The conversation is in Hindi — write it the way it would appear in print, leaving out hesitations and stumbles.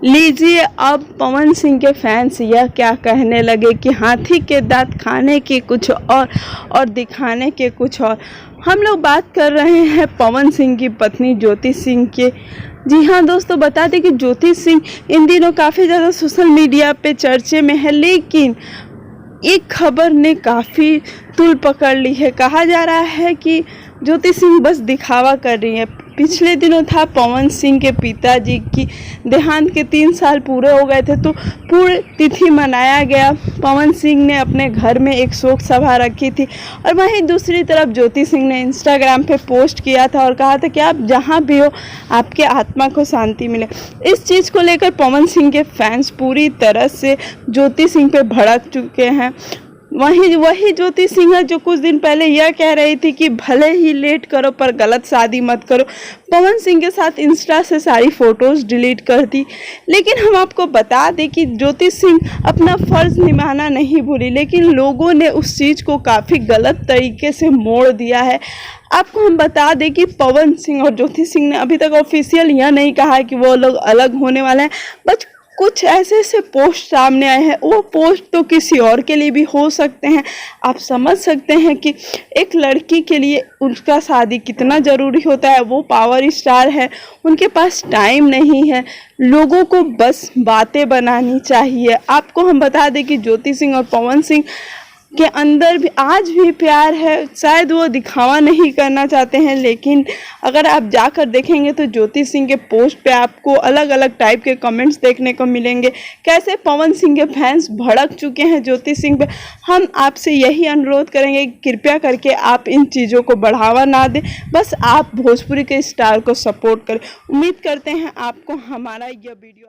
लीजिए, अब पवन सिंह के फैंस यह क्या कहने लगे कि हाथी के दांत खाने के कुछ और दिखाने के कुछ और। हम लोग बात कर रहे हैं पवन सिंह की पत्नी ज्योति सिंह के। जी हाँ दोस्तों, बता दें कि ज्योति सिंह इन दिनों काफ़ी ज़्यादा सोशल मीडिया पे चर्चे में है, लेकिन एक खबर ने काफ़ी तूल पकड़ ली है। कहा जा रहा है कि ज्योति सिंह बस दिखावा कर रही है। पिछले दिनों था पवन सिंह के पिताजी की देहांत के 3 साल पूरे हो गए थे, तो पूरी तिथि मनाया गया। पवन सिंह ने अपने घर में एक शोक सभा रखी थी और वहीं दूसरी तरफ ज्योति सिंह ने इंस्टाग्राम पे पोस्ट किया था और कहा था कि आप जहां भी हो आपके आत्मा को शांति मिले। इस चीज़ को लेकर पवन सिंह के फैंस पूरी तरह से ज्योति सिंह पे भड़क चुके हैं। वही ज्योति सिंह है जो कुछ दिन पहले यह कह रही थी कि भले ही लेट करो पर गलत शादी मत करो। पवन सिंह के साथ इंस्टा से सारी फोटोज डिलीट कर दी। लेकिन हम आपको बता दें कि ज्योति सिंह अपना फ़र्ज़ निभाना नहीं भूली, लेकिन लोगों ने उस चीज़ को काफ़ी गलत तरीके से मोड़ दिया है। आपको हम बता दें कि पवन सिंह और ज्योति सिंह ने अभी तक ऑफिशियल यह नहीं कहा है कि वो लोग अलग होने वाले हैं, बस कुछ ऐसे पोस्ट सामने आए हैं। वो पोस्ट तो किसी और के लिए भी हो सकते हैं। आप समझ सकते हैं कि एक लड़की के लिए उसका शादी कितना ज़रूरी होता है। वो पावर स्टार है, उनके पास टाइम नहीं है, लोगों को बस बातें बनानी चाहिए। आपको हम बता दें कि ज्योति सिंह और पवन सिंह के अंदर भी आज भी प्यार है। शायद वो दिखावा नहीं करना चाहते हैं, लेकिन अगर आप जाकर देखेंगे तो ज्योति सिंह के पोस्ट पे आपको अलग अलग टाइप के कमेंट्स देखने को मिलेंगे। कैसे पवन सिंह के फैंस भड़क चुके हैं ज्योति सिंह पे। हम आपसे यही अनुरोध करेंगे कि कृपया करके आप इन चीज़ों को बढ़ावा ना दें, बस आप भोजपुरी के स्टार को सपोर्ट करें। उम्मीद करते हैं आपको हमारा यह वीडियो